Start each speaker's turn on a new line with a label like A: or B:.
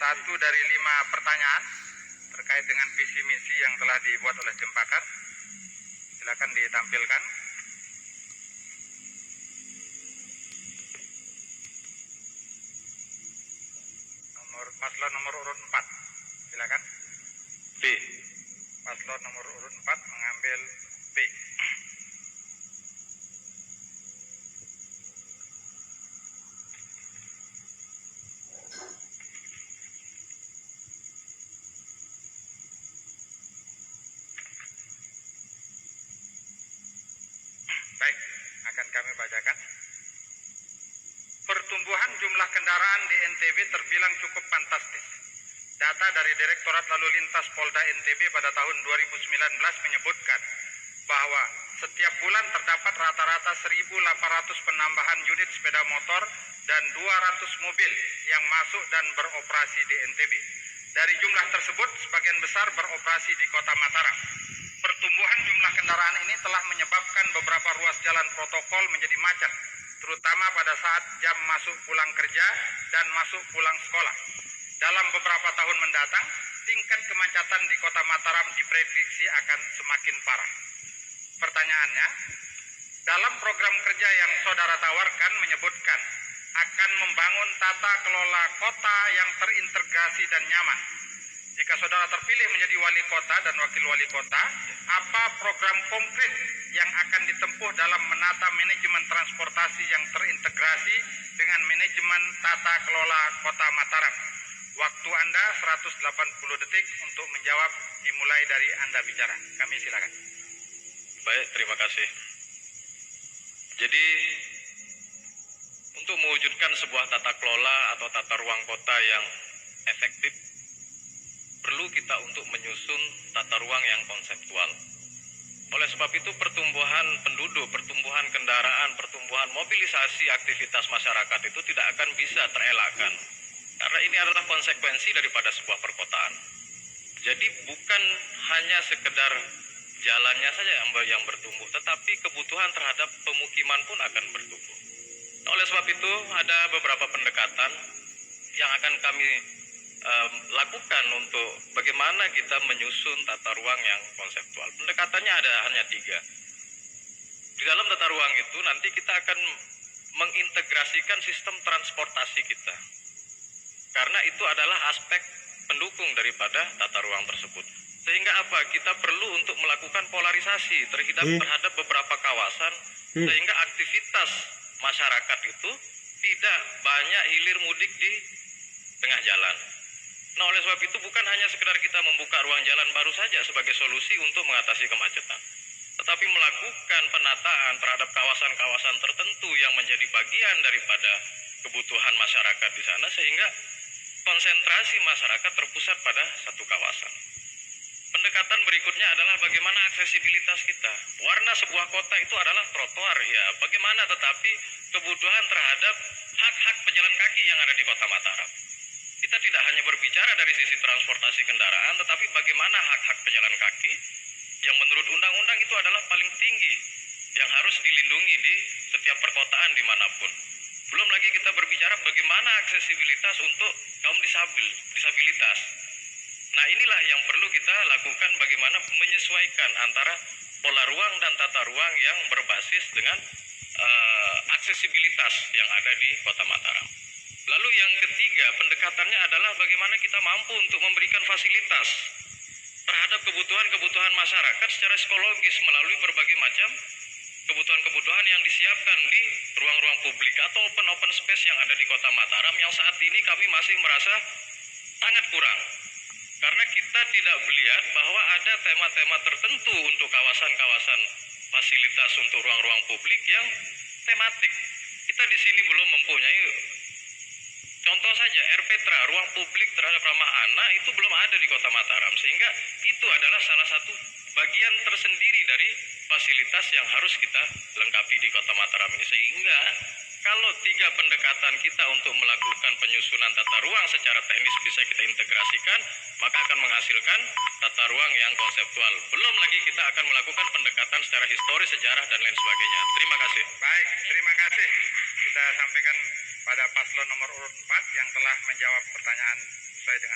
A: satu dari 5 pertanyaan terkait dengan visi misi yang telah dibuat oleh tim pakar. Silakan ditampilkan. Paslon nomor urut 4. Silakan.
B: B.
A: Paslon nomor urut 4 mengambil B. Baik, akan kami bacakan. Pertumbuhan jumlah kendaraan di NTB terbilang cukup fantastis. Data dari Direktorat Lalu Lintas Polda NTB pada tahun 2019 menyebutkan bahwa setiap bulan terdapat rata-rata 1.800 penambahan unit sepeda motor dan 200 mobil yang masuk dan beroperasi di NTB. Dari jumlah tersebut, sebagian besar beroperasi di Kota Mataram. Pertumbuhan jumlah kendaraan ini telah menyebabkan beberapa ruas jalan protokol menjadi macet, terutama pada saat jam masuk pulang kerja dan masuk pulang sekolah. Dalam beberapa tahun mendatang, tingkat kemacetan di Kota Mataram diprediksi akan semakin parah. Pertanyaannya, dalam program kerja yang saudara tawarkan menyebutkan akan membangun tata kelola kota yang terintegrasi dan nyaman. Jika saudara terpilih menjadi wali kota dan wakil wali kota, apa program konkret yang akan ditempuh dalam menata manajemen transportasi yang terintegrasi dengan manajemen tata kelola Kota Mataram? Waktu Anda 180 detik untuk menjawab, dimulai dari Anda bicara. Kami silakan.
B: Baik, terima kasih. Jadi, untuk mewujudkan sebuah tata kelola atau tata ruang kota yang efektif, perlu kita untuk menyusun tata ruang yang konseptual. Oleh sebab itu, pertumbuhan penduduk, pertumbuhan kendaraan, pertumbuhan mobilisasi aktivitas masyarakat itu tidak akan bisa terelakkan. Karena ini adalah konsekuensi daripada sebuah perkotaan. Jadi bukan hanya sekedar jalannya saja yang bertumbuh, tetapi kebutuhan terhadap pemukiman pun akan bertumbuh. Nah, oleh sebab itu, ada beberapa pendekatan yang akan kami lakukan untuk bagaimana kita menyusun tata ruang yang konseptual. Pendekatannya ada hanya 3. Di dalam tata ruang itu nanti kita akan mengintegrasikan sistem transportasi kita. Karena itu adalah aspek pendukung daripada tata ruang tersebut. Sehingga apa? Kita perlu untuk melakukan polarisasi terhadap beberapa kawasan, sehingga aktivitas masyarakat itu tidak banyak hilir mudik di tengah jalan. Nah, oleh sebab itu bukan hanya sekedar kita membuka ruang jalan baru saja sebagai solusi untuk mengatasi kemacetan, tetapi melakukan penataan terhadap kawasan-kawasan tertentu yang menjadi bagian daripada kebutuhan masyarakat di sana, sehingga konsentrasi masyarakat terpusat pada satu kawasan. Pendekatan berikutnya adalah bagaimana aksesibilitas kita. Warna sebuah kota itu adalah trotoar, ya. Bagaimana tetapi kebutuhan terhadap hak-hak pejalan kaki yang ada di Kota Mataram. Kita tidak hanya berbicara dari sisi transportasi kendaraan, tetapi bagaimana hak-hak pejalan kaki yang menurut undang-undang itu adalah paling tinggi yang harus dilindungi di setiap perkotaan dimanapun. Belum lagi kita berbicara bagaimana aksesibilitas untuk kaum disabilitas. Nah, inilah yang perlu kita lakukan, bagaimana menyesuaikan antara pola ruang dan tata ruang yang berbasis dengan aksesibilitas yang ada di Kota Mataram. Lalu yang ketiga, pendekatannya adalah bagaimana kita mampu untuk memberikan fasilitas terhadap kebutuhan-kebutuhan masyarakat secara psikologis melalui berbagai macam kebutuhan-kebutuhan yang disiapkan di ruang-ruang publik atau open space yang ada di Kota Mataram, yang saat ini kami masih merasa sangat kurang. Karena kita tidak melihat bahwa ada tema-tema tertentu untuk kawasan-kawasan fasilitas untuk ruang-ruang publik yang tematik. Kita di sini belum mempunyai, contoh saja RPTRA, ruang publik terhadap ramah anak, itu belum ada di Kota Mataram. Sehingga itu adalah salah satu bagian tersendiri dari fasilitas yang harus kita lengkapi di Kota Mataram ini. Sehingga kalau 3 pendekatan kita untuk melakukan penyusunan tata ruang secara teknis bisa kita integrasikan, maka akan menghasilkan tata ruang yang konseptual. Belum lagi kita akan melakukan pendekatan secara historis, sejarah, dan lain sebagainya. Terima kasih.
A: Baik, terima kasih. Kita sampaikan pada paslon nomor urut 4 yang telah menjawab pertanyaan sesuai dengan